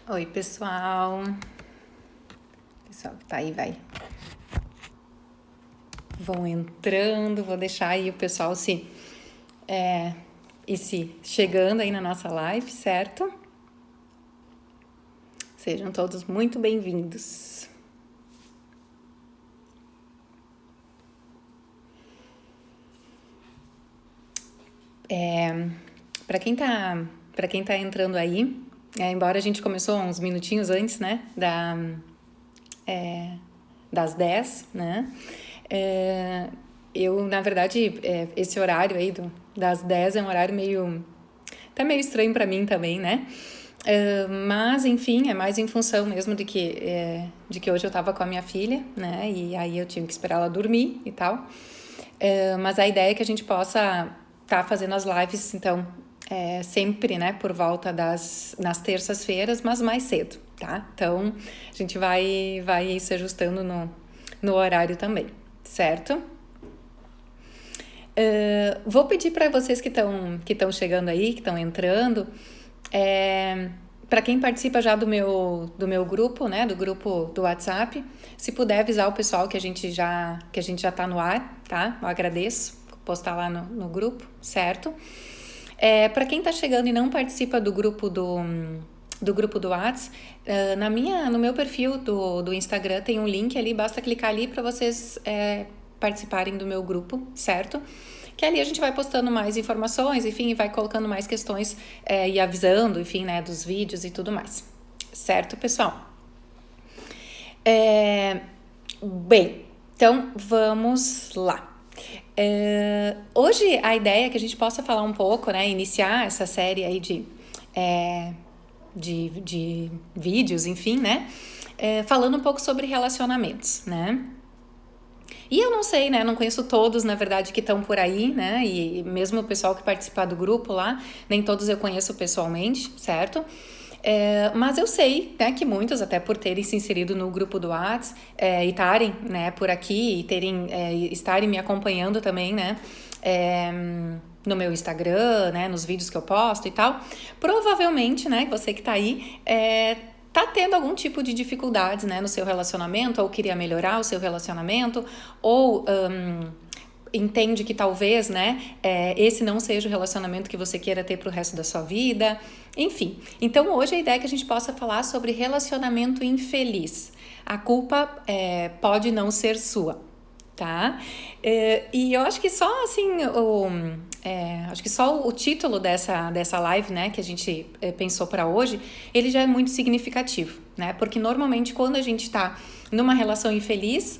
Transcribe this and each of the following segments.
Oi, pessoal. Pessoal que tá aí, vão entrando. Vou deixar aí o pessoal se chegando aí na nossa live, certo? Sejam todos muito bem-vindos. Para quem tá entrando aí, embora a gente começou uns minutinhos antes, né, das 10, né? Eu, na verdade, esse horário aí das 10 é um horário tá meio estranho para mim também, né? Mas, enfim, é mais em função mesmo de que hoje eu tava com a minha filha, né? E aí eu tive que esperar ela dormir e tal. Mas a ideia é que a gente possa estar fazendo as lives, então, sempre, né, por volta nas terças-feiras, mas mais cedo, tá? Então, a gente vai se ajustando no horário também, certo? Vou pedir para vocês que estão chegando aí, que estão entrando, para quem participa já do meu grupo, né, do grupo do WhatsApp, se puder avisar o pessoal que a gente já tá no ar, tá? Eu agradeço, postar lá no grupo, certo? Para quem tá chegando e não participa do grupo do grupo do WhatsApp, no meu perfil do Instagram tem um link ali, basta clicar ali para vocês participarem do meu grupo, certo? Que ali a gente vai postando mais informações, enfim, vai colocando mais questões e avisando, enfim, né, dos vídeos e tudo mais. Certo, pessoal? Bem, então vamos lá. Hoje a ideia é que a gente possa falar um pouco, né, iniciar essa série aí de vídeos, enfim, né, falando um pouco sobre relacionamentos, né. E eu não sei, né? Não conheço todos, na verdade, que estão por aí, né? E mesmo o pessoal que participa do grupo lá, nem todos eu conheço pessoalmente, certo? Mas eu sei, né, que muitos, até por terem se inserido no grupo do WhatsApp e estarem, né, por aqui e estarem me acompanhando também, né? No meu Instagram, né, nos vídeos que eu posto e tal, provavelmente, né, você que tá aí, tá tendo algum tipo de dificuldades, né, no seu relacionamento, ou queria melhorar o seu relacionamento, ou entende que talvez, né, esse não seja o relacionamento que você queira ter pro resto da sua vida, enfim. Então, hoje a ideia é que a gente possa falar sobre relacionamento infeliz. A culpa pode não ser sua, tá? E eu acho que só assim acho que só o título dessa live, né, que a gente pensou para hoje, ele já é muito significativo, né? Porque normalmente quando a gente tá numa relação infeliz,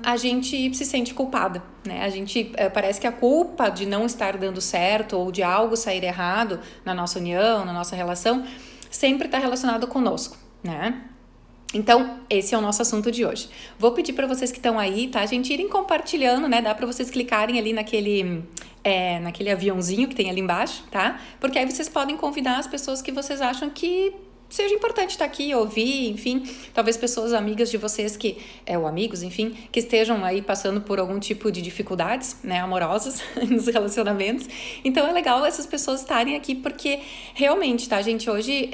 a gente se sente culpada, né? A gente parece que a culpa de não estar dando certo ou de algo sair errado na nossa união, na nossa relação, sempre está relacionado conosco, né? Então, esse é o nosso assunto de hoje. Vou pedir para vocês que estão aí, tá, gente, irem compartilhando, né? Dá para vocês clicarem ali naquele aviãozinho que tem ali embaixo, tá? Porque aí vocês podem convidar as pessoas que vocês acham que seja importante estar aqui, ouvir, enfim, talvez pessoas amigas de vocês ou amigos, enfim, que estejam aí passando por algum tipo de dificuldades, né, amorosas nos relacionamentos. Então é legal essas pessoas estarem aqui porque realmente, tá, gente, hoje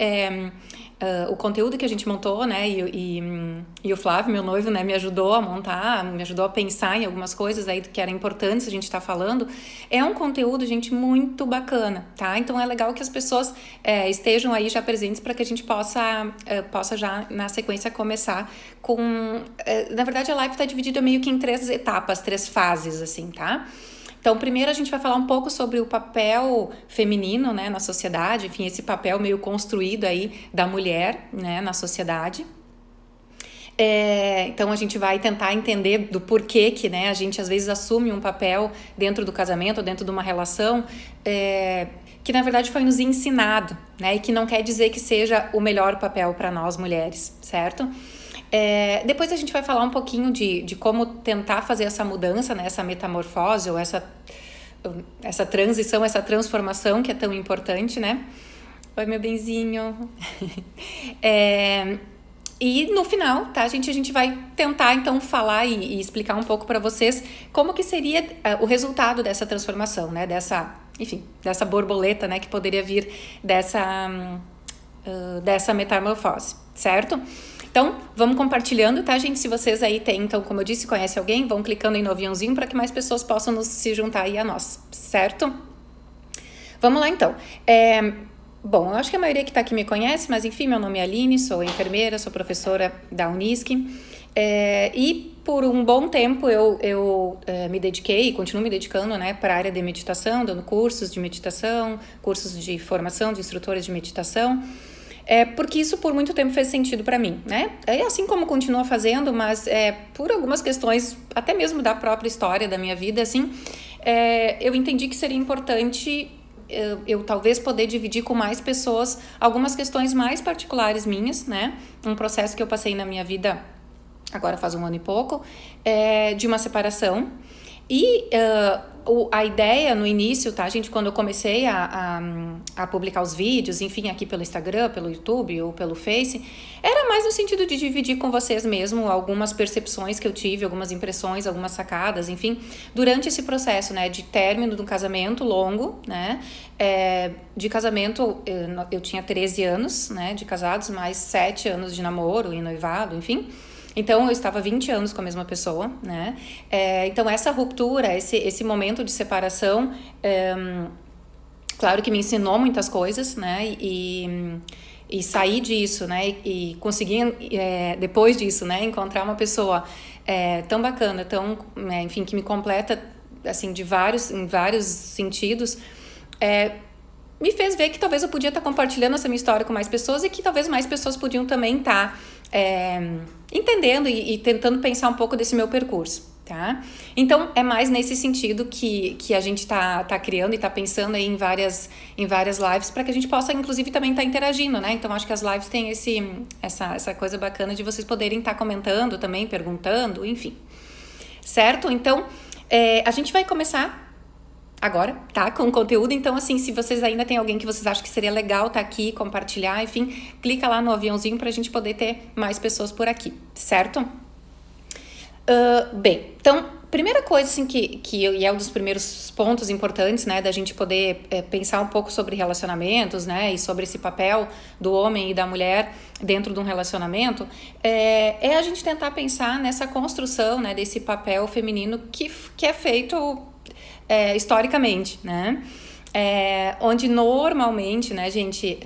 o conteúdo que a gente montou, né, e o Flávio, meu noivo, né, me ajudou a montar, me ajudou a pensar em algumas coisas aí que eram importantes a gente estar falando, é um conteúdo, gente, muito bacana, tá? Então é legal que as pessoas estejam aí já presentes para que a gente possa já na sequência começar com... na verdade a live está dividida meio que em 3 etapas, 3 fases, assim, tá? Então, primeiro a gente vai falar um pouco sobre o papel feminino, né, na sociedade, enfim, esse papel meio construído aí da mulher, né, na sociedade. Então a gente vai tentar entender do porquê que, né, a gente às vezes assume um papel dentro do casamento, dentro de uma relação, que na verdade foi nos ensinado, né, e que não quer dizer que seja o melhor papel para nós mulheres, certo? Depois a gente vai falar um pouquinho de como tentar fazer essa mudança, né, essa metamorfose ou essa transição, essa transformação que é tão importante, né? Oi, meu benzinho. E no final, tá, gente, a gente vai tentar então falar e explicar um pouco para vocês como que seria o resultado dessa transformação, né, dessa borboleta, né, que poderia vir dessa metamorfose, certo? Então, vamos compartilhando, tá, gente? Se vocês aí têm, então, como eu disse, conhecem alguém, vão clicando aí no aviãozinho para que mais pessoas possam se juntar aí a nós, certo? Vamos lá, então. Bom, eu acho que a maioria que está aqui me conhece, mas enfim, meu nome é Aline, sou enfermeira, sou professora da Unisc. E por um bom tempo eu me dediquei e continuo me dedicando, né, para a área de meditação, dando cursos de meditação, cursos de formação de instrutores de meditação. Porque isso por muito tempo fez sentido para mim, né? Assim como continua fazendo, mas por algumas questões, até mesmo da própria história da minha vida, assim, eu entendi que seria importante eu talvez poder dividir com mais pessoas algumas questões mais particulares minhas, né? Um processo que eu passei na minha vida, agora faz 1 ano e pouco, de uma separação. E a ideia no início, tá, gente, quando eu comecei a publicar os vídeos, enfim, aqui pelo Instagram, pelo YouTube ou pelo Face, era mais no sentido de dividir com vocês mesmo algumas percepções que eu tive, algumas impressões, algumas sacadas, enfim, durante esse processo, né, de término de um casamento longo, né, de casamento, eu tinha 13 anos, né, de casados, mais 7 anos de namoro e noivado, enfim. Então, eu estava 20 anos com a mesma pessoa, né? Então, essa ruptura, esse momento de separação, claro que me ensinou muitas coisas, né? E sair disso, né? E conseguir, depois disso, né? Encontrar uma pessoa tão bacana, tão, enfim, que me completa, assim, em vários sentidos, me fez ver que talvez eu podia estar compartilhando essa minha história com mais pessoas e que talvez mais pessoas podiam também estar entendendo e tentando pensar um pouco desse meu percurso, tá? Então, é mais nesse sentido que a gente tá criando e tá pensando aí em várias lives para que a gente possa, inclusive, também estar interagindo, né? Então, acho que as lives têm essa coisa bacana de vocês poderem estar comentando também, perguntando, enfim. Certo? Então, a gente vai começar agora, tá? Com conteúdo. Então, assim, se vocês ainda tem alguém que vocês acham que seria legal tá aqui, compartilhar, enfim, clica lá no aviãozinho pra gente poder ter mais pessoas por aqui, certo? Bem, então, primeira coisa, assim, e é um dos primeiros pontos importantes, né, da gente poder pensar um pouco sobre relacionamentos, né, e sobre esse papel do homem e da mulher dentro de um relacionamento, é a gente tentar pensar nessa construção, né, desse papel feminino que é feito historicamente, né? Onde normalmente, né, gente,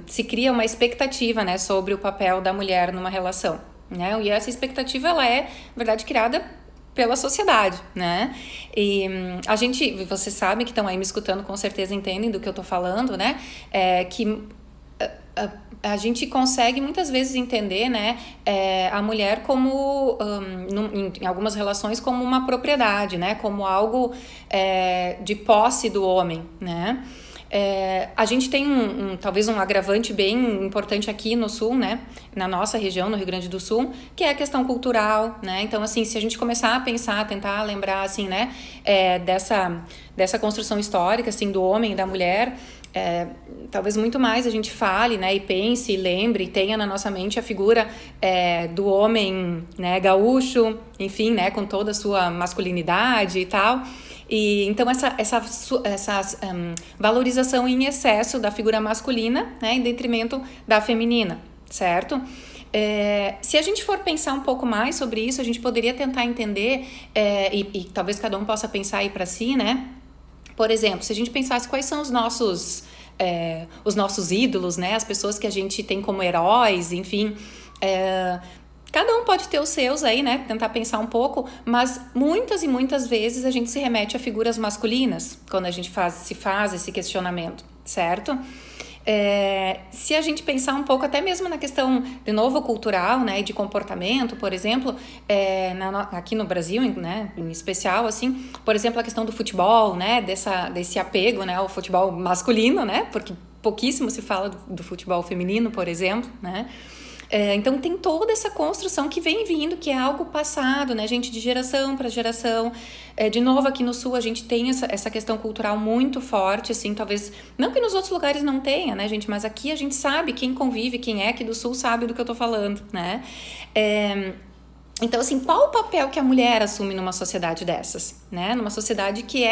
se cria uma expectativa, né, sobre o papel da mulher numa relação, né? E essa expectativa, ela na verdade, criada pela sociedade, né? E vocês sabem que estão aí me escutando, com certeza entendem do que eu tô falando, né? Que a gente consegue muitas vezes entender, né, a mulher como, em algumas relações, como uma propriedade, né, como algo de posse do homem, né. A gente tem talvez um agravante bem importante aqui no Sul, né, na nossa região, no Rio Grande do Sul, que é a questão cultural, né. Então, assim, se a gente começar a pensar, tentar lembrar, assim, né, dessa construção histórica, assim, do homem e da mulher, talvez muito mais a gente fale, né, e pense, lembre, tenha na nossa mente a figura do homem, né, gaúcho, enfim, né, com toda a sua masculinidade e tal. E então essa valorização em excesso da figura masculina, né, em detrimento da feminina, certo? Se a gente for pensar um pouco mais sobre isso, a gente poderia tentar entender, e talvez cada um possa pensar aí para si, né? Por exemplo, se a gente pensasse quais são os nossos ídolos, né? As pessoas que a gente tem como heróis, enfim. Cada um pode ter os seus aí, né? Tentar pensar um pouco, mas muitas e muitas vezes a gente se remete a figuras masculinas quando a gente se faz esse questionamento, certo? Se a gente pensar um pouco até mesmo na questão, de novo, cultural, né, e de comportamento, por exemplo, aqui no Brasil, né, em especial, assim, por exemplo, a questão do futebol, né, desse apego, né, ao futebol masculino, né, porque pouquíssimo se fala do futebol feminino, por exemplo, né. Então tem toda essa construção que vem vindo, que é algo passado, né, gente, de geração para geração. De novo, aqui no Sul a gente tem essa questão cultural muito forte, assim, talvez, não que nos outros lugares não tenha, né, gente, mas aqui a gente sabe, quem convive, quem é aqui do Sul sabe do que eu tô falando, né. Então, assim, qual o papel que a mulher assume numa sociedade dessas, né, numa sociedade que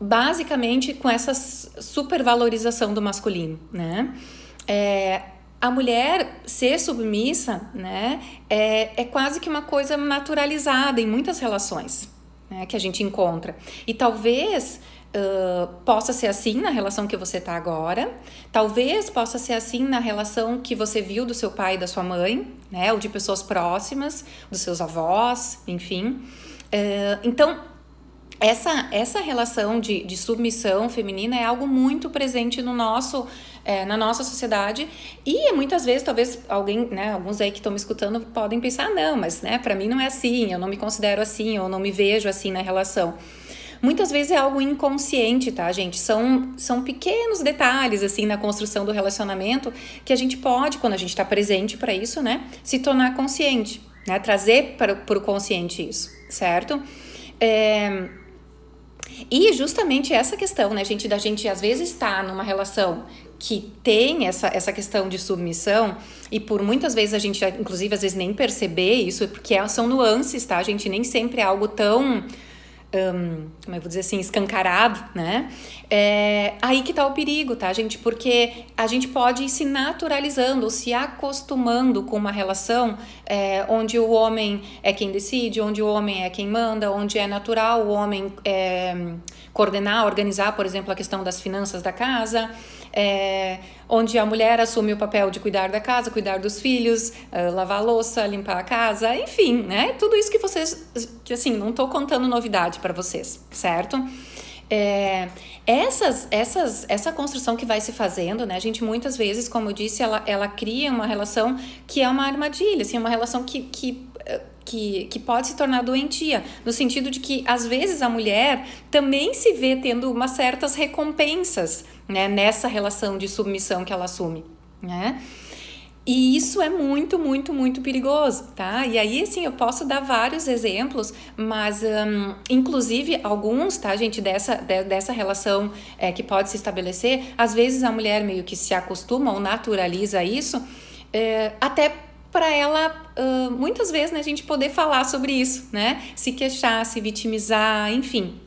basicamente com essa supervalorização do masculino, né? A mulher ser submissa, né, é quase que uma coisa naturalizada em muitas relações, né, que a gente encontra. E talvez possa ser assim na relação que você está agora, talvez possa ser assim na relação que você viu do seu pai e da sua mãe, né, ou de pessoas próximas, dos seus avós, enfim. Então, essa relação de submissão feminina é algo muito presente no na nossa sociedade, e muitas vezes, talvez alguém, né, alguns aí que estão me escutando podem pensar, não, mas né, para mim não é assim, eu não me considero assim, eu não me vejo assim na relação. Muitas vezes é algo inconsciente, tá, gente? São pequenos detalhes, assim, na construção do relacionamento que a gente pode, quando a gente está presente para isso, né, se tornar consciente, né, trazer para o consciente isso, certo? E justamente essa questão, né, gente, da gente às vezes estar numa relação que tem essa questão de submissão, e por muitas vezes a gente, inclusive, às vezes nem perceber isso, porque são nuances, tá, gente? Nem sempre é algo tão, como eu vou dizer assim, escancarado, né? Aí que tá o perigo, tá, gente? Porque a gente pode ir se naturalizando, ou se acostumando com uma relação onde o homem é quem decide, onde o homem é quem manda, onde é natural o homem coordenar, organizar, por exemplo, a questão das finanças da casa, onde a mulher assume o papel de cuidar da casa, cuidar dos filhos, lavar a louça, limpar a casa, enfim, né? Tudo isso que vocês, assim, não tô contando novidade para vocês, certo? Essa construção que vai se fazendo, né, a gente muitas vezes, como eu disse, ela cria uma relação que é uma armadilha, assim, uma relação que pode se tornar doentia, no sentido de que, às vezes, a mulher também se vê tendo umas certas recompensas, né, nessa relação de submissão que ela assume, né? E isso é muito, muito, muito perigoso, tá? E aí, assim, eu posso dar vários exemplos, mas, inclusive, alguns, tá, gente, dessa relação que pode se estabelecer, às vezes a mulher meio que se acostuma ou naturaliza isso, até para ela, muitas vezes, né, a gente poder falar sobre isso, né? Se queixar, se vitimizar, enfim.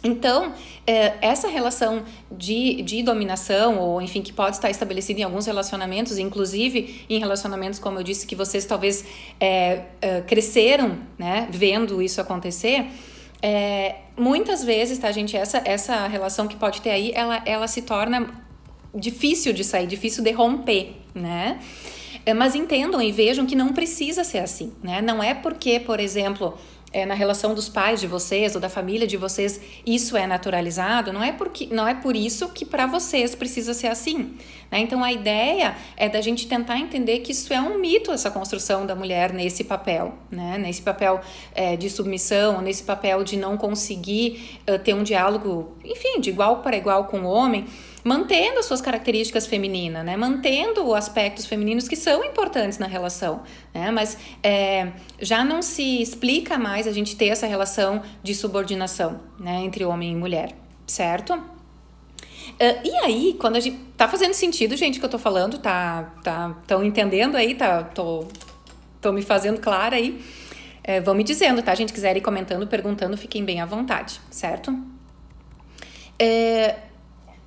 Então, essa relação de dominação, ou enfim, que pode estar estabelecida em alguns relacionamentos, inclusive em relacionamentos, como eu disse, que vocês talvez cresceram, né, vendo isso acontecer, muitas vezes, tá, gente, essa relação que pode ter aí, ela se torna difícil de sair, difícil de romper, né? Mas entendam e vejam que não precisa ser assim, né? Não é porque, por exemplo, na relação dos pais de vocês ou da família de vocês isso é naturalizado, não é por isso que para vocês precisa ser assim, né? Então a ideia é da gente tentar entender que isso é um mito, essa construção da mulher nesse papel, né? Nesse papel de submissão, nesse papel de não conseguir ter um diálogo, enfim, de igual para igual com o homem, mantendo as suas características femininas, né? Mantendo aspectos femininos que são importantes na relação, né? Mas já não se explica mais a gente ter essa relação de subordinação, né, entre homem e mulher, certo? E aí, quando a gente tá fazendo sentido, gente, o que eu tô falando, tão entendendo aí, tô me fazendo clara aí, vão me dizendo, tá, gente? Quiser ir comentando, perguntando, fiquem bem à vontade, certo?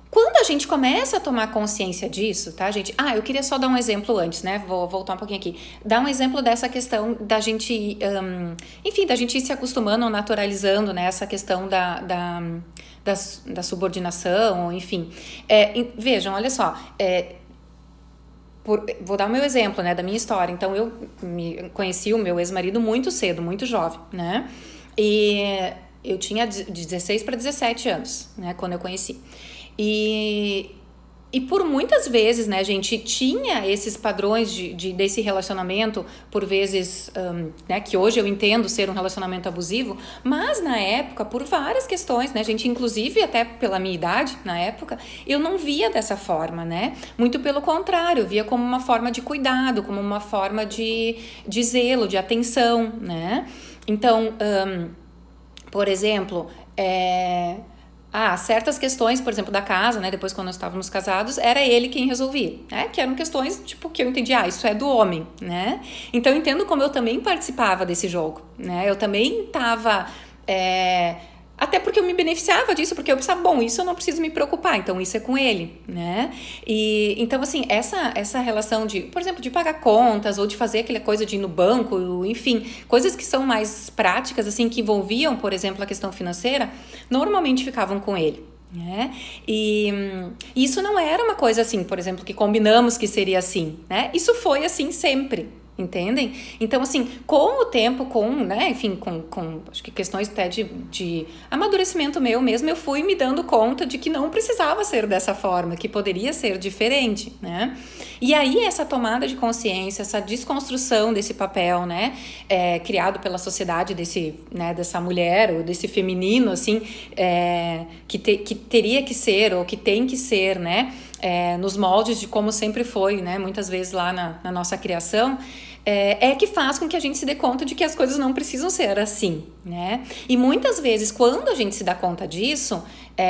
Quando a gente começa a tomar consciência disso, tá, gente? Eu queria só dar um exemplo antes, né? Vou voltar um pouquinho aqui. Dar um exemplo dessa questão da gente, enfim, da gente ir se acostumando ou naturalizando, né? Essa questão da subordinação, enfim. Vejam, olha só. Vou dar o meu exemplo, né? Da minha história. Então, eu conheci o meu ex-marido muito cedo, muito jovem, né? E eu tinha de 16 para 17 anos, né? Quando eu conheci. E por muitas vezes, né, a gente tinha esses padrões desse relacionamento, por vezes, né, que hoje eu entendo ser um relacionamento abusivo, mas na época, por várias questões, né, gente, inclusive até pela minha idade, na época, eu não via dessa forma, né, muito pelo contrário, eu via como uma forma de cuidado, como uma forma de zelo, de atenção, né, então, por exemplo, certas questões, por exemplo, da casa, né? Depois, quando nós estávamos casados, era ele quem resolvia, né? Que eram questões, tipo, que eu entendi, isso é do homem, né? Então, eu entendo como eu também participava desse jogo, né? Eu também estava... até Porque eu me beneficiava disso, porque eu pensava, bom, isso eu não preciso me preocupar, então isso é com ele, né? E então, assim, essa relação de, por exemplo, de pagar contas ou de fazer aquela coisa de ir no banco, enfim, coisas que são mais práticas, assim, que envolviam, por exemplo, a questão financeira, normalmente ficavam com ele. Né? E isso não era uma coisa assim, por exemplo, que combinamos que seria assim, né? Isso foi assim sempre, entendem? Então, assim, com o tempo, né, enfim, com acho que questões até de amadurecimento meu mesmo, eu fui me dando conta de que não precisava ser dessa forma, que poderia ser diferente, né? E aí essa tomada de consciência, essa desconstrução desse papel, né, criado pela sociedade dessa mulher ou desse feminino, assim, que teria que ser ou que tem que ser, né, nos moldes de como sempre foi, né, muitas vezes lá na nossa criação, que faz com que a gente se dê conta de que as coisas não precisam ser assim, né? E muitas vezes, quando a gente se dá conta disso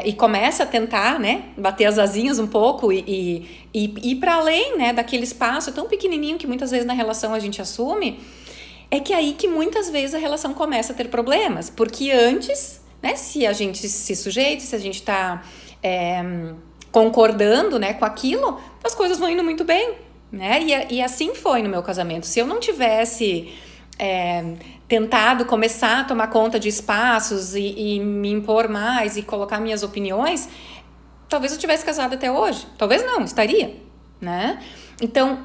e começa a tentar, né, bater as asinhas um pouco e ir para além, né, daquele espaço tão pequenininho que muitas vezes na relação a gente assume, é que aí que muitas vezes a relação começa a ter problemas, porque antes, né, se a gente se sujeita, se a gente está concordando, né, com aquilo, as coisas vão indo muito bem, né? E assim foi no meu casamento. Se eu não tivesse tentado começar a tomar conta de espaços e me impor mais e colocar minhas opiniões, talvez eu tivesse casado até hoje. Talvez não, estaria, né? Então,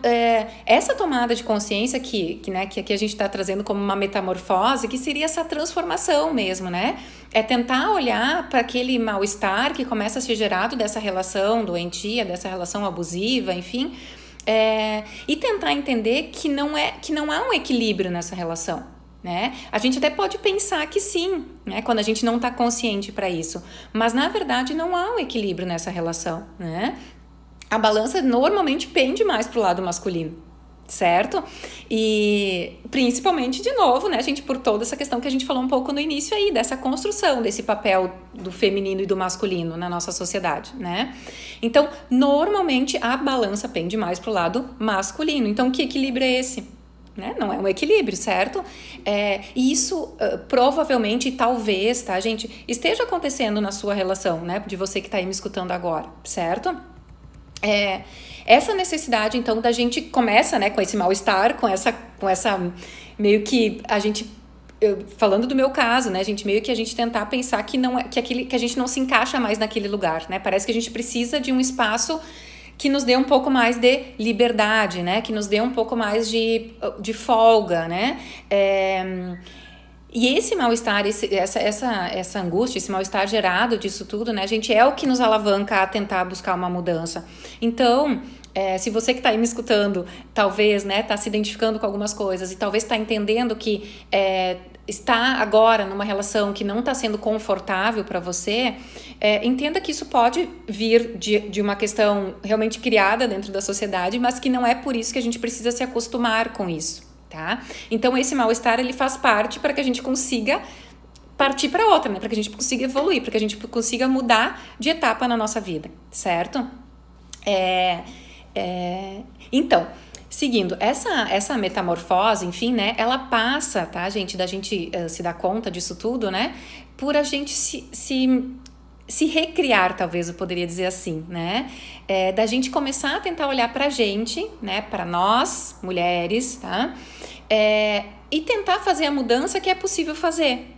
essa tomada de consciência que aqui a gente está trazendo como uma metamorfose, que seria essa transformação mesmo, né? É tentar olhar para aquele mal-estar que começa a ser gerado dessa relação doentia, dessa relação abusiva, enfim, e tentar entender que não há um equilíbrio nessa relação, né? A gente até pode pensar que sim, né? Quando a gente não está consciente para isso, mas na verdade não há um equilíbrio nessa relação, né? A balança normalmente pende mais pro lado masculino, certo? E principalmente, de novo, né, gente, por toda essa questão que a gente falou um pouco no início aí, dessa construção desse papel do feminino e do masculino na nossa sociedade, né? Então, normalmente a balança pende mais pro lado masculino. Então, que equilíbrio é esse? Né? Não é um equilíbrio, certo? E isso provavelmente, talvez, tá, gente, esteja acontecendo na sua relação, né? De você que tá aí me escutando agora, certo? Essa necessidade, então, da gente começa, né, com esse mal-estar, com essa meio que a gente, falando do meu caso, né, gente, meio que a gente tentar pensar que não é, que a gente não se encaixa mais naquele lugar, né? Parece que a gente precisa de um espaço que nos dê um pouco mais de liberdade, né? Que nos dê um pouco mais de folga, né? E esse mal-estar, essa angústia, esse mal-estar gerado disso tudo, né, gente, é o que nos alavanca a tentar buscar uma mudança. Então, se você que está aí me escutando, talvez, né, está se identificando com algumas coisas e talvez está entendendo que está agora numa relação que não está sendo confortável para você, entenda que isso pode vir de uma questão realmente criada dentro da sociedade, mas que não é por isso que a gente precisa se acostumar com isso. Tá? Então esse mal-estar ele faz parte para que a gente consiga partir para outra, né? Para que a gente consiga evoluir, para que a gente consiga mudar de etapa na nossa vida, certo? Então, seguindo, essa metamorfose, enfim, né? Ela passa, tá, gente, da gente se dar conta disso tudo, né? Por a gente se recriar, talvez eu poderia dizer assim, né? Da gente começar a tentar olhar pra gente, né? Pra nós, mulheres, tá? E tentar fazer a mudança que é possível fazer.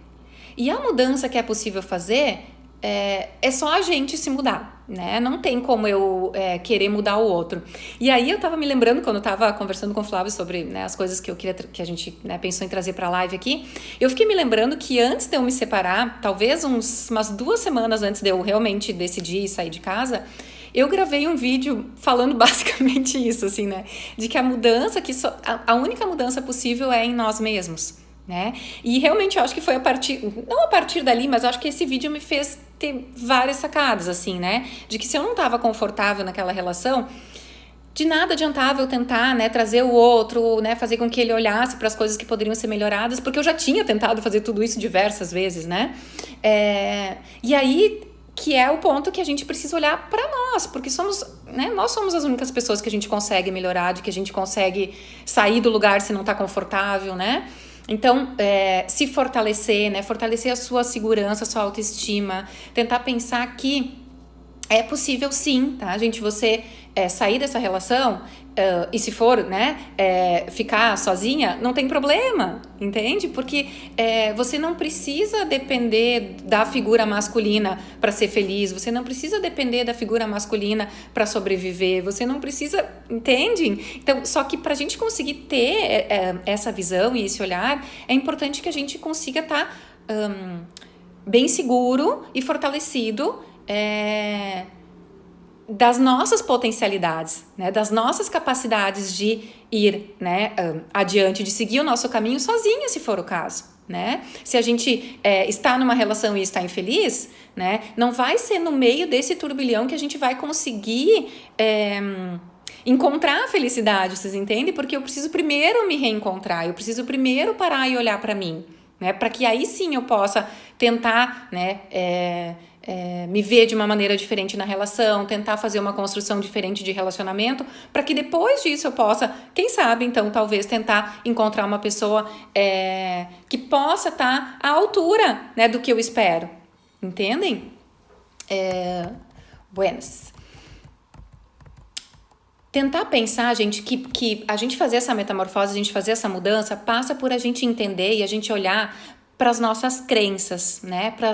E a mudança que é possível fazer é só a gente se mudar, né? Não tem como eu querer mudar o outro. E aí eu tava me lembrando, quando eu tava conversando com o Flávio sobre, né, as coisas que eu queria que a gente, né, pensou em trazer pra live aqui, eu fiquei me lembrando que antes de eu me separar, talvez umas 2 semanas antes de eu realmente decidir sair de casa, eu gravei um vídeo falando basicamente isso, assim, né? De que a mudança, a única mudança possível é em nós mesmos, né? E realmente eu acho que foi não a partir dali, mas eu acho que esse vídeo me fez ter várias sacadas, assim, né? De que se eu não estava confortável naquela relação, de nada adiantava eu tentar, né, trazer o outro, né, fazer com que ele olhasse para as coisas que poderiam ser melhoradas, porque eu já tinha tentado fazer tudo isso diversas vezes, né? E aí que é o ponto que a gente precisa olhar para nós, porque nós somos as únicas pessoas que a gente consegue melhorar, de que a gente consegue sair do lugar se não está confortável, né? Então, se fortalecer, né? Fortalecer a sua segurança, a sua autoestima, tentar pensar que é possível sim, tá, gente? Você sair dessa relação e se for, né, ficar sozinha, não tem problema, entende? Porque você não precisa depender da figura masculina para ser feliz, você não precisa depender da figura masculina para sobreviver, você não precisa, entende? Então, só que pra gente conseguir ter essa visão e esse olhar, é importante que a gente consiga estar bem seguro e fortalecido das nossas potencialidades, né, das nossas capacidades de ir, né, adiante, de seguir o nosso caminho sozinha, se for o caso, né? Se a gente está numa relação e está infeliz, né, não vai ser no meio desse turbilhão que a gente vai conseguir encontrar a felicidade, vocês entendem? Porque eu preciso primeiro me reencontrar, eu preciso primeiro parar e olhar para mim, né, para que aí sim eu possa tentar, né, me ver de uma maneira diferente na relação, tentar fazer uma construção diferente de relacionamento, para que depois disso eu possa, quem sabe, então, talvez tentar encontrar uma pessoa que possa estar à altura, né, do que eu espero. Entendem? Buenas. Tentar pensar, gente, que a gente fazer essa metamorfose, a gente fazer essa mudança, passa por a gente entender e a gente olhar para as nossas crenças, né? Para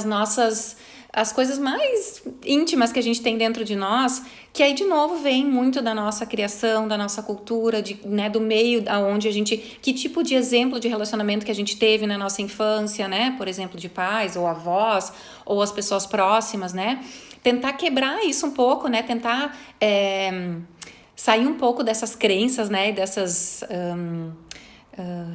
as coisas mais íntimas que a gente tem dentro de nós, que aí de novo vem muito da nossa criação, da nossa cultura, né, do meio aonde a gente, que tipo de exemplo de relacionamento que a gente teve na nossa infância, né, por exemplo, de pais ou avós ou as pessoas próximas, né, tentar quebrar isso um pouco, né, tentar sair um pouco dessas crenças, né, dessas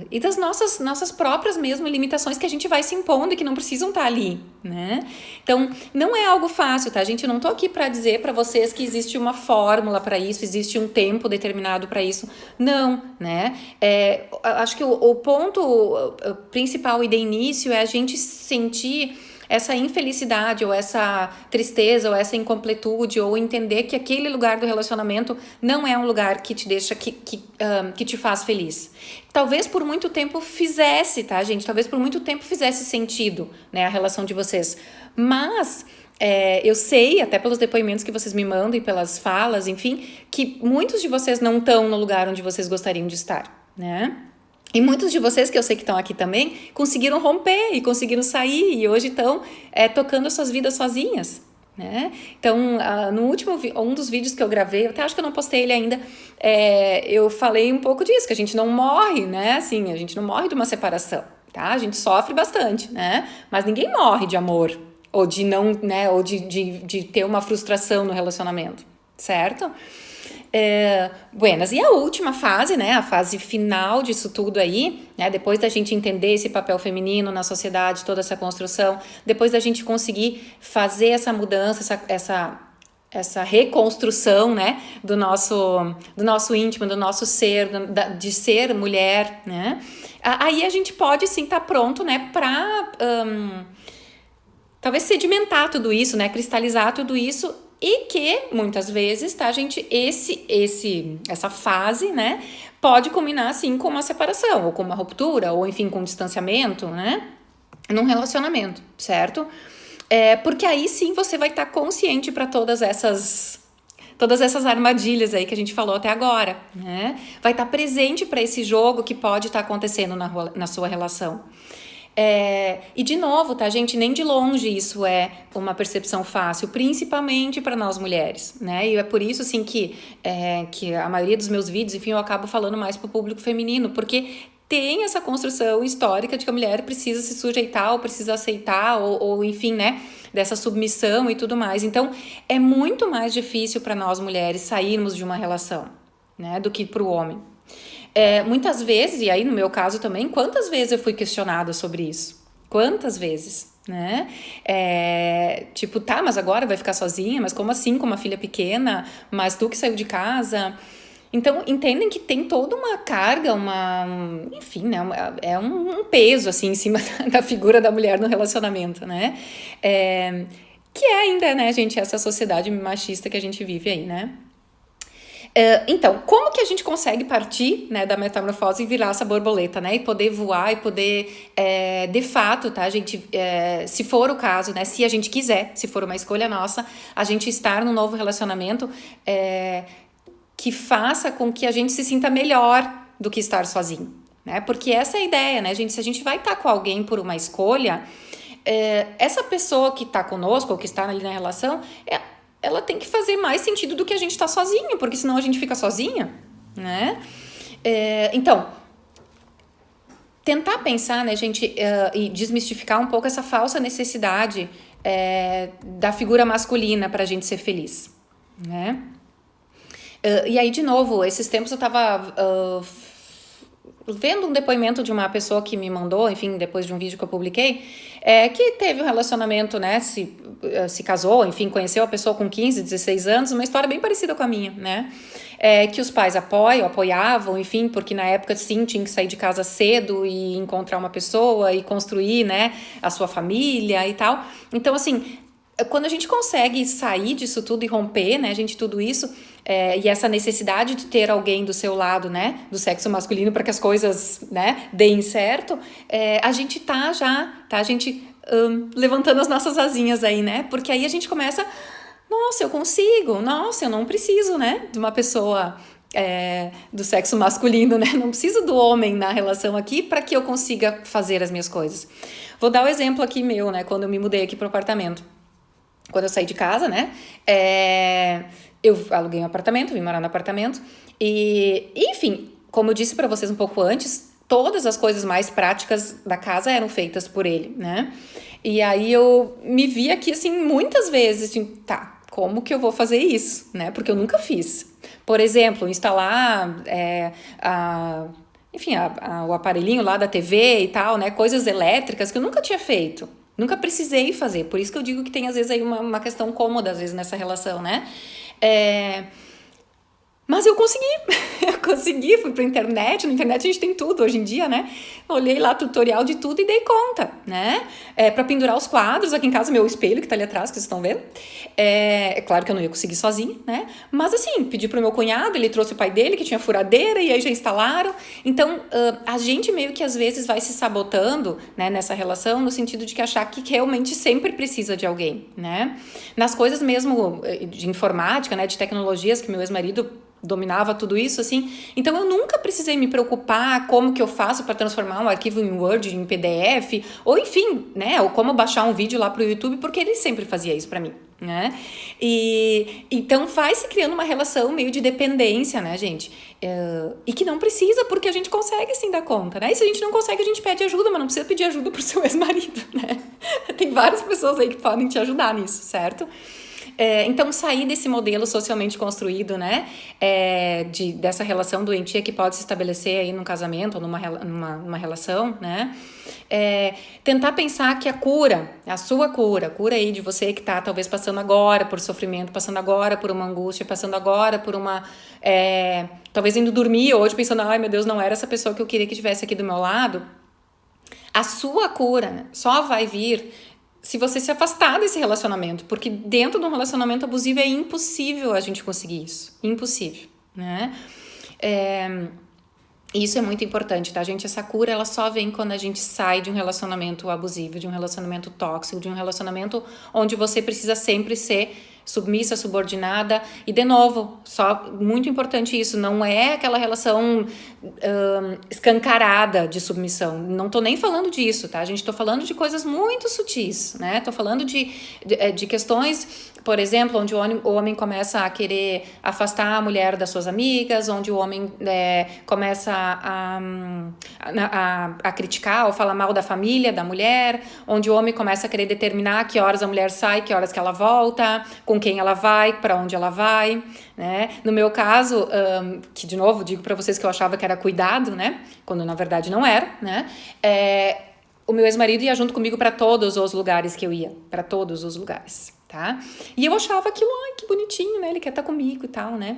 e das nossas próprias mesmo limitações que a gente vai se impondo e que não precisam estar ali, né? Então, não é algo fácil, tá, gente? Eu não tô aqui para dizer para vocês que existe uma fórmula para isso, existe um tempo determinado para isso. Não, né? Acho que o ponto principal e de início é a gente sentir essa infelicidade ou essa tristeza ou essa incompletude, ou entender que aquele lugar do relacionamento não é um lugar que te deixa, que te faz feliz. Talvez por muito tempo fizesse, tá, gente? Talvez por muito tempo fizesse sentido, né, a relação de vocês. Mas eu sei, até pelos depoimentos que vocês me mandam e pelas falas, enfim, que muitos de vocês não estão no lugar onde vocês gostariam de estar, né? E muitos de vocês, que eu sei que estão aqui também, conseguiram romper e conseguiram sair e hoje estão tocando suas vidas sozinhas, né? Então, no último um dos vídeos que eu gravei, eu até acho que eu não postei ele ainda, eu falei um pouco disso, que a gente não morre, né? Assim, a gente não morre de uma separação, tá? A gente sofre bastante, né? Mas ninguém morre de amor ou de não, né? Ou de ter uma frustração no relacionamento, certo? Buenas. E a última fase, né, a fase final disso tudo aí, né, depois da gente entender esse papel feminino na sociedade, toda essa construção, depois da gente conseguir fazer essa mudança, essa reconstrução, né, do nosso íntimo, do nosso ser, de ser mulher, né, aí a gente pode sim estar pronto, né, para talvez sedimentar tudo isso, né, cristalizar tudo isso. E que, muitas vezes, tá, gente, essa fase, né, pode culminar, assim, com uma separação, ou com uma ruptura, ou, enfim, com um distanciamento, né, num relacionamento, certo? Porque aí, sim, você vai estar consciente para todas essas armadilhas aí que a gente falou até agora, né? Vai estar presente para esse jogo que pode estar acontecendo na sua relação. E de novo, tá, gente, nem de longe isso é uma percepção fácil, principalmente para nós mulheres, né? E é por isso, assim, que a maioria dos meus vídeos, enfim, eu acabo falando mais pro público feminino, porque tem essa construção histórica de que a mulher precisa se sujeitar ou precisa aceitar ou enfim, né, dessa submissão e tudo mais. Então, é muito mais difícil para nós mulheres sairmos de uma relação, né, do que para o homem. Muitas vezes, e aí no meu caso também, quantas vezes eu fui questionada sobre isso? Quantas vezes, né? Tipo, tá, mas agora vai ficar sozinha? Mas como assim, com uma filha pequena? Mas tu que saiu de casa? Então, entendem que tem toda uma carga, enfim, né? Um peso, assim, em cima da figura da mulher no relacionamento, né? Que é ainda, né, gente, essa sociedade machista que a gente vive aí, né? Então, como que a gente consegue partir, né, da metamorfose e virar essa borboleta, né, e poder voar e poder, de fato, tá, a gente, se for o caso, né, se a gente quiser, se for uma escolha nossa, a gente estar num novo relacionamento que faça com que a gente se sinta melhor do que estar sozinho, né, porque essa é a ideia, né, gente, se a gente vai estar com alguém por uma escolha, essa pessoa que está conosco ou que está ali na relação, ela tem que fazer mais sentido do que a gente tá sozinho, porque senão a gente fica sozinha, né? Então, tentar pensar, né, gente, e desmistificar um pouco essa falsa necessidade da figura masculina pra gente ser feliz, né? E aí, de novo, esses tempos eu tava vendo um depoimento de uma pessoa que me mandou, enfim, depois de um vídeo que eu publiquei, que teve um relacionamento, né, se casou, enfim, conheceu a pessoa com 15, 16 anos, uma história bem parecida com a minha, né, que os pais apoiavam, enfim, porque na época, sim, tinha que sair de casa cedo e encontrar uma pessoa e construir, né, a sua família e tal. Então, assim, quando a gente consegue sair disso tudo e romper, né, gente, tudo isso, e essa necessidade de ter alguém do seu lado, né, do sexo masculino para que as coisas, né, deem certo, a gente tá a gente levantando as nossas asinhas aí, né, porque aí a gente começa, nossa, eu consigo, nossa, eu não preciso, né, de uma pessoa do sexo masculino, né, não preciso do homem na relação aqui para que eu consiga fazer as minhas coisas. Vou dar o exemplo aqui meu, né, quando eu me mudei aqui pro apartamento. Quando eu saí de casa, né, eu aluguei um apartamento, vim morar no apartamento e, enfim, como eu disse pra vocês um pouco antes, todas as coisas mais práticas da casa eram feitas por ele, né, e aí eu me vi aqui, assim, muitas vezes, assim, tá, como que eu vou fazer isso, né, porque eu nunca fiz. Por exemplo, instalar enfim, o aparelhinho lá da TV e tal, né, coisas elétricas que eu nunca tinha feito. Nunca precisei fazer, por isso que eu digo que tem às vezes aí uma questão cômoda às vezes nessa relação, né? Mas eu consegui, eu consegui, fui pra internet, na internet a gente tem tudo hoje em dia, né? Olhei lá tutorial de tudo e dei conta, né? Pra pendurar os quadros, aqui em casa meu espelho que tá ali atrás, que vocês estão vendo. É claro que eu não ia conseguir sozinha, né? Mas assim, pedi pro meu cunhado, ele trouxe o pai dele que tinha furadeira e aí já instalaram. Então, a gente meio que às vezes vai se sabotando, né, nessa relação, no sentido de que achar que realmente sempre precisa de alguém, né? Nas coisas mesmo de informática, né, de tecnologias que meu ex-marido dominava tudo isso, assim. Então, eu nunca precisei me preocupar como que eu faço para transformar um arquivo em Word, em PDF, ou enfim, né, ou como baixar um vídeo lá pro YouTube, porque ele sempre fazia isso para mim, né? E então vai se criando uma relação meio de dependência, né, gente? E que não precisa, porque a gente consegue sim dar conta, né? E se a gente não consegue, a gente pede ajuda, mas não precisa pedir ajuda pro seu ex-marido, né? Tem várias pessoas aí que podem te ajudar nisso, certo? Então, sair desse modelo socialmente construído, né, dessa relação doentia que pode se estabelecer aí num casamento ou numa relação, né, tentar pensar que a sua cura aí de você que tá talvez passando agora por sofrimento, passando agora por uma angústia, passando agora por uma, talvez indo dormir hoje pensando, ai meu Deus, não era essa pessoa que eu queria que estivesse aqui do meu lado, a sua cura só vai vir se você se afastar desse relacionamento, porque dentro de um relacionamento abusivo é impossível a gente conseguir isso, impossível, né? Isso é muito importante, tá, gente? Essa cura, ela só vem quando a gente sai de um relacionamento abusivo, de um relacionamento tóxico, de um relacionamento onde você precisa sempre ser submissa, subordinada. E, de novo, só muito importante isso, não é aquela relação escancarada de submissão. Não tô nem falando disso, tá, gente? Tô falando de coisas muito sutis, né? Tô falando de questões, por exemplo, onde o homem começa a querer afastar a mulher das suas amigas, onde o homem começa a criticar ou falar mal da família da mulher, onde o homem começa a querer determinar que horas a mulher sai, que horas que ela volta, com quem ela vai, para onde ela vai, né? No meu caso, que de novo digo para vocês que eu achava que era cuidado, né? Quando na verdade não era, né? O meu ex-marido ia junto comigo para todos os lugares que eu ia, para todos os lugares, tá? E eu achava aquilo, ai, que bonitinho, né? Ele quer estar comigo e tal, né?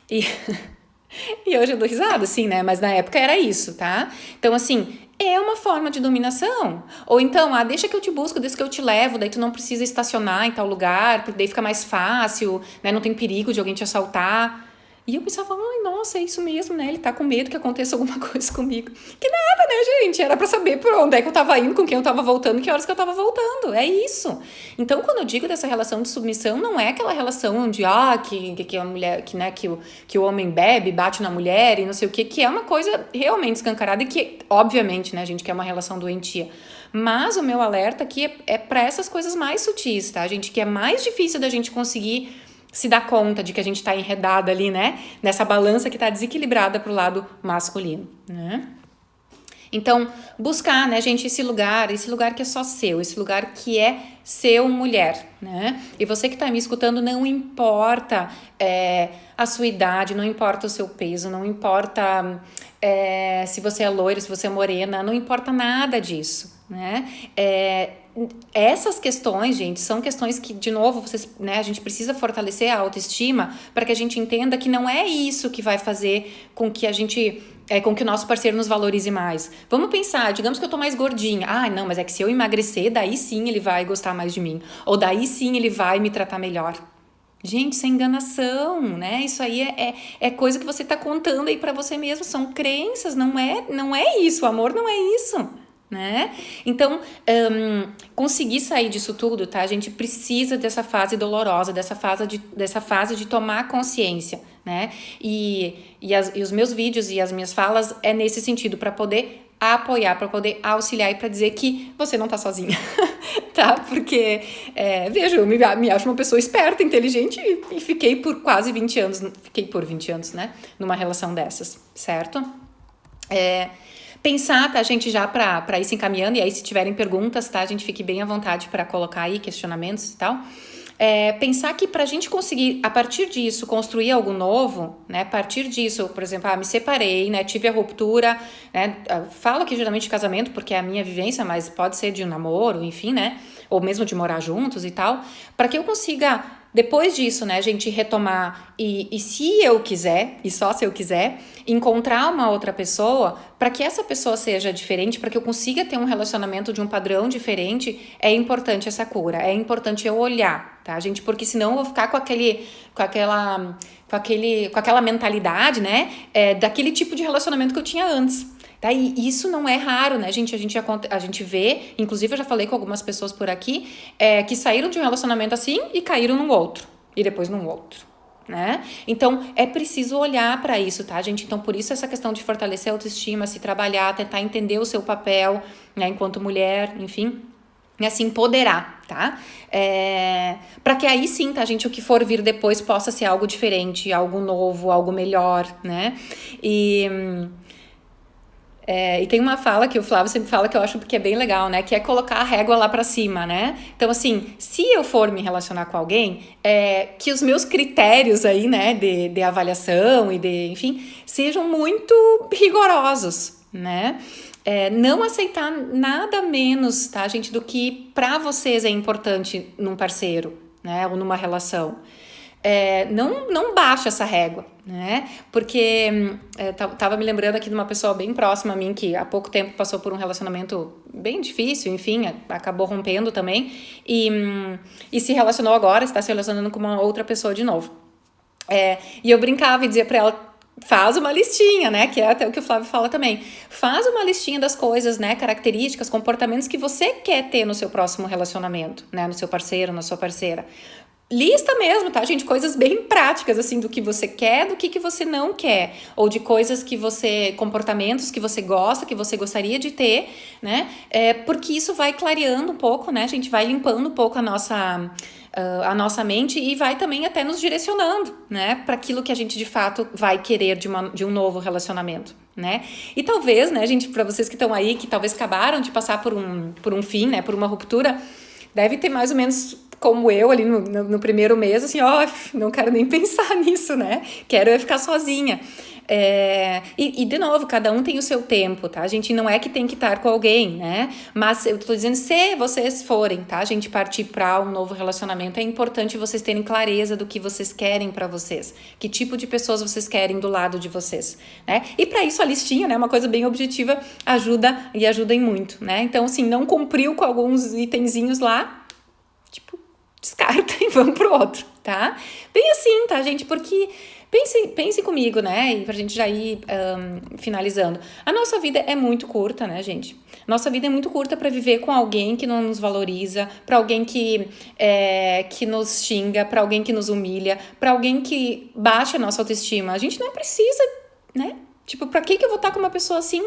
E hoje eu dou risada, assim, né? Mas na época era isso, tá? Então, assim, é uma forma de dominação. Ou então, deixa que eu te busco, deixa que eu te levo, daí tu não precisa estacionar em tal lugar, porque daí fica mais fácil, né? Não tem perigo de alguém te assaltar. E eu pensava, ai, nossa, é isso mesmo, né? Ele tá com medo que aconteça alguma coisa comigo. Que nada, né, gente? Era pra saber por onde é que eu tava indo, com quem eu tava voltando, que horas que eu tava voltando. É isso. Então, quando eu digo dessa relação de submissão, não é aquela relação onde, que a mulher, que, né, que o homem bebe, bate na mulher e não sei o que é uma coisa realmente escancarada e que, obviamente, né, gente, que é uma relação doentia. Mas o meu alerta aqui é para essas coisas mais sutis, tá, gente? Que é mais difícil da gente conseguir se dar conta de que a gente tá enredada ali, né? Nessa balança que tá desequilibrada pro lado masculino, né? Então, buscar, né, gente, esse lugar que é só seu, esse lugar que é seu, mulher, né? E você que tá me escutando, não importa a sua idade, não importa o seu peso, não importa se você é loira, se você é morena, não importa nada disso, né? Essas questões, gente, são questões que, de novo, né, a gente precisa fortalecer a autoestima para que a gente entenda que não é isso que vai fazer com que a gente, com que o nosso parceiro nos valorize mais. Vamos pensar, digamos que eu tô mais gordinha. Ah, não, mas é que se eu emagrecer, daí sim ele vai gostar mais de mim. Ou daí sim ele vai me tratar melhor. Gente, isso é enganação, né? Isso aí é coisa que você tá contando aí para você mesmo. São crenças, não é isso. O amor não é isso. Né? Então, conseguir sair disso tudo, tá? A gente precisa dessa fase dolorosa, dessa fase de tomar consciência, né? E os meus vídeos e as minhas falas é nesse sentido, para poder apoiar, para poder auxiliar e para dizer que você não tá sozinha, tá? Porque, veja, eu me acho uma pessoa esperta, inteligente e fiquei por quase 20 anos, né? Numa relação dessas, certo? Pensar, tá, gente, já pra ir se encaminhando, e aí se tiverem perguntas, tá, a gente fique bem à vontade para colocar aí questionamentos e tal. Pensar que pra gente conseguir, a partir disso, construir algo novo, né, a partir disso, por exemplo, me separei, né, tive a ruptura, né, falo aqui geralmente de casamento porque é a minha vivência, mas pode ser de um namoro, enfim, né, ou mesmo de morar juntos e tal, para que eu consiga, depois disso, né, a gente retomar e se eu quiser, e só se eu quiser, encontrar uma outra pessoa, para que essa pessoa seja diferente, para que eu consiga ter um relacionamento de um padrão diferente, é importante essa cura, é importante eu olhar, tá, gente? Porque senão eu vou ficar com aquela mentalidade, né, daquele tipo de relacionamento que eu tinha antes. Tá? E isso não é raro, né, gente? A gente vê, inclusive eu já falei com algumas pessoas por aqui, que saíram de um relacionamento assim e caíram num outro, e depois num outro, né? Então, é preciso olhar para isso, tá, gente? Então, por isso essa questão de fortalecer a autoestima, se trabalhar, tentar entender o seu papel, né, enquanto mulher, enfim, e se empoderar, tá? Para que aí sim, tá, gente, o que for vir depois possa ser algo diferente, algo novo, algo melhor, né? E tem uma fala que o Flávio sempre fala que eu acho que é bem legal, né? Que é colocar a régua lá pra cima, né? Então, assim, se eu for me relacionar com alguém, que os meus critérios aí, né, de avaliação e enfim, sejam muito rigorosos, né? Não aceitar nada menos, tá, gente, do que pra vocês é importante num parceiro, né? Ou numa relação. Não baixa essa régua, né? Porque tava me lembrando aqui de uma pessoa bem próxima a mim que há pouco tempo passou por um relacionamento bem difícil, enfim, acabou rompendo também e se relacionou agora, está se relacionando com uma outra pessoa de novo. E eu brincava e dizia pra ela: faz uma listinha, né? Que é até o que o Flávio fala também. Faz uma listinha das coisas, né? Características, comportamentos que você quer ter no seu próximo relacionamento, né? No seu parceiro, na sua parceira. Lista mesmo, tá, gente? Coisas bem práticas, assim, do que você quer, do que você não quer. Ou de coisas que comportamentos que você gosta, que você gostaria de ter, né? Porque isso vai clareando um pouco, né? A gente vai limpando um pouco a nossa mente e vai também até nos direcionando, né? Para aquilo que a gente, de fato, vai querer de um novo relacionamento, né? E talvez, né, gente, para vocês que estão aí, que talvez acabaram de passar por um fim, né? Por uma ruptura, deve ter mais ou menos como eu ali no primeiro mês, assim, não quero nem pensar nisso, né? Quero ficar sozinha. E de novo, cada um tem o seu tempo, tá? A gente não é que tem que estar com alguém, né? Mas eu tô dizendo, se vocês forem, tá? A gente partir para um novo relacionamento, é importante vocês terem clareza do que vocês querem para vocês. Que tipo de pessoas vocês querem do lado de vocês, né? E para isso a listinha, né? Uma coisa bem objetiva, ajuda em muito, né? Então, assim, não cumpriu com alguns itenzinhos lá, tipo, descarta e vamos pro outro, tá? Bem assim, tá, gente? Porque pense comigo, né? E pra gente já ir finalizando. A nossa vida é muito curta, né, gente? Nossa vida é muito curta para viver com alguém que não nos valoriza, para alguém que nos xinga, para alguém que nos humilha, para alguém que baixa a nossa autoestima. A gente não precisa, né? Tipo, pra que eu vou estar com uma pessoa assim?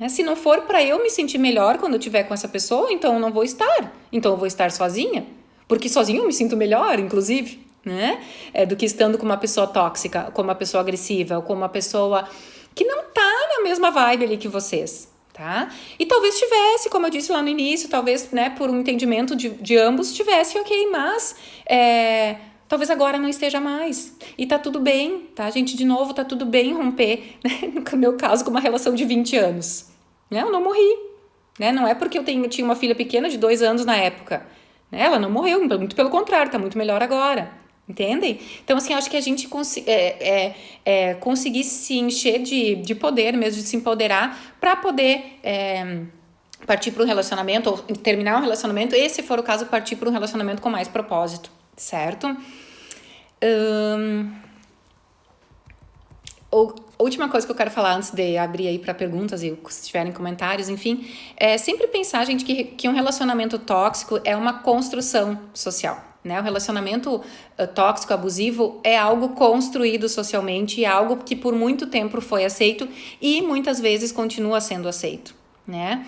Se não for para eu me sentir melhor quando eu estiver com essa pessoa, então eu não vou estar. Então eu vou estar sozinha. Porque sozinha eu me sinto melhor, inclusive, né? Do que estando com uma pessoa tóxica, com uma pessoa agressiva, ou com uma pessoa que não tá na mesma vibe ali que vocês, tá? E talvez tivesse, como eu disse lá no início, talvez, né, por um entendimento de ambos, tivesse ok, mas talvez agora não esteja mais. E tá tudo bem, tá, gente? De novo, tá tudo bem romper, né? No meu caso, com uma relação de 20 anos. Né? Eu não morri, né? Não é porque eu tinha uma filha pequena de 2 anos na época. Ela não morreu, muito pelo contrário, tá muito melhor agora. Entendem? Então, assim, acho que a gente conseguir se encher de poder mesmo, de se empoderar para poder partir para um relacionamento ou terminar um relacionamento e, se for o caso, partir para um relacionamento com mais propósito, certo? A última coisa que eu quero falar antes de abrir aí para perguntas e se tiverem comentários, enfim, é sempre pensar, gente, que um relacionamento tóxico é uma construção social, né? O relacionamento tóxico, abusivo, é algo construído socialmente, é algo que por muito tempo foi aceito e muitas vezes continua sendo aceito, né?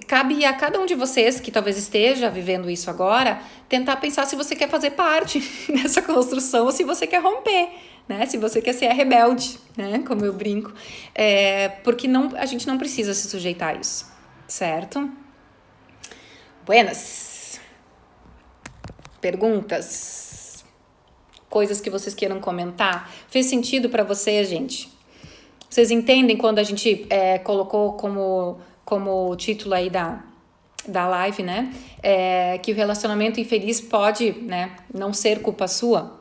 Cabe a cada um de vocês que talvez esteja vivendo isso agora, tentar pensar se você quer fazer parte dessa construção ou se você quer romper, né? Se você quer ser a rebelde, né? Como eu brinco. Porque a gente não precisa se sujeitar a isso, certo? Buenas. Perguntas? Coisas que vocês queiram comentar? Fez sentido para vocês, gente? Vocês entendem quando a gente colocou como título aí da live, né? Que o relacionamento infeliz pode, né, não ser culpa sua?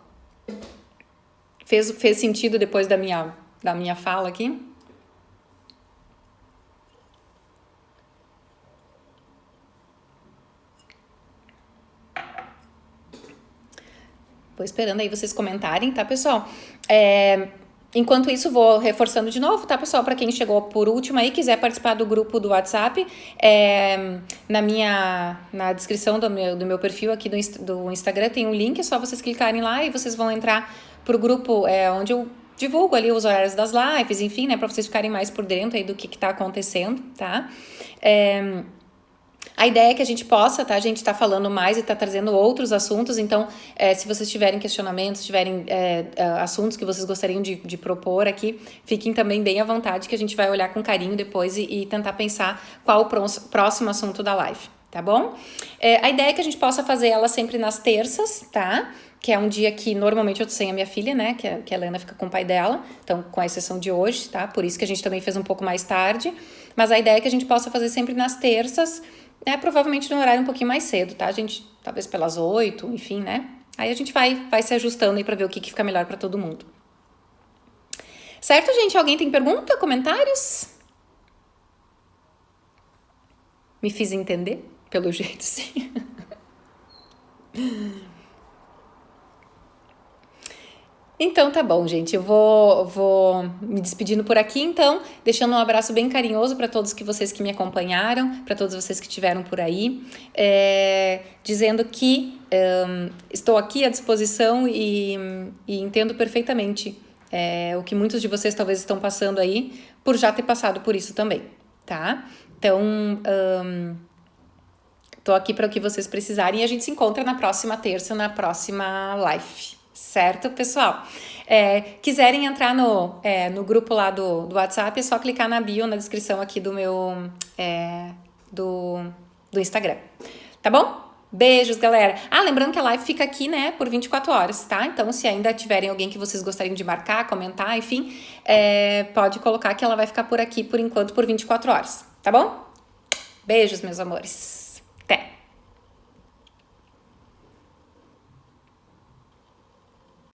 Fez sentido depois da minha fala aqui? Tô esperando aí vocês comentarem, tá, pessoal? Enquanto isso, vou reforçando de novo, tá, pessoal? Para quem chegou por último aí, quiser participar do grupo do WhatsApp, na descrição do meu perfil aqui do Instagram tem um link, é só vocês clicarem lá e vocês vão entrar pro grupo onde eu divulgo ali os horários das lives, enfim, né, para vocês ficarem mais por dentro aí do que tá acontecendo, tá? A ideia é que a gente possa, tá? A gente tá falando mais e tá trazendo outros assuntos, então, se vocês tiverem questionamentos, tiverem assuntos que vocês gostariam de propor aqui, fiquem também bem à vontade, que a gente vai olhar com carinho depois e tentar pensar qual o próximo assunto da live, tá bom? A ideia é que a gente possa fazer ela sempre nas terças, tá? Que é um dia que normalmente eu tô sem a minha filha, né? Que a Helena fica com o pai dela, então, com a exceção de hoje, tá? Por isso que a gente também fez um pouco mais tarde, mas a ideia é que a gente possa fazer sempre nas terças, provavelmente no horário um pouquinho mais cedo, tá, gente? Talvez pelas 8, enfim, né? Aí a gente vai se ajustando aí pra ver o que fica melhor pra todo mundo. Certo, gente? Alguém tem pergunta, comentários? Me fiz entender? Pelo jeito, sim. Então tá bom, gente, eu vou me despedindo por aqui, então, deixando um abraço bem carinhoso para todos vocês que me acompanharam, para todos vocês que estiveram por aí, dizendo que estou aqui à disposição e entendo perfeitamente o que muitos de vocês talvez estão passando aí, por já ter passado por isso também, tá? Então, tô aqui para o que vocês precisarem e a gente se encontra na próxima terça, na próxima live. Certo, pessoal? Quiserem entrar no grupo lá do WhatsApp, é só clicar na bio, na descrição aqui do meu do Instagram. Tá bom? Beijos, galera. Lembrando que a live fica aqui, né, por 24 horas, tá? Então, se ainda tiverem alguém que vocês gostariam de marcar, comentar, enfim, pode colocar que ela vai ficar por aqui, por enquanto, por 24 horas, tá bom? Beijos, meus amores.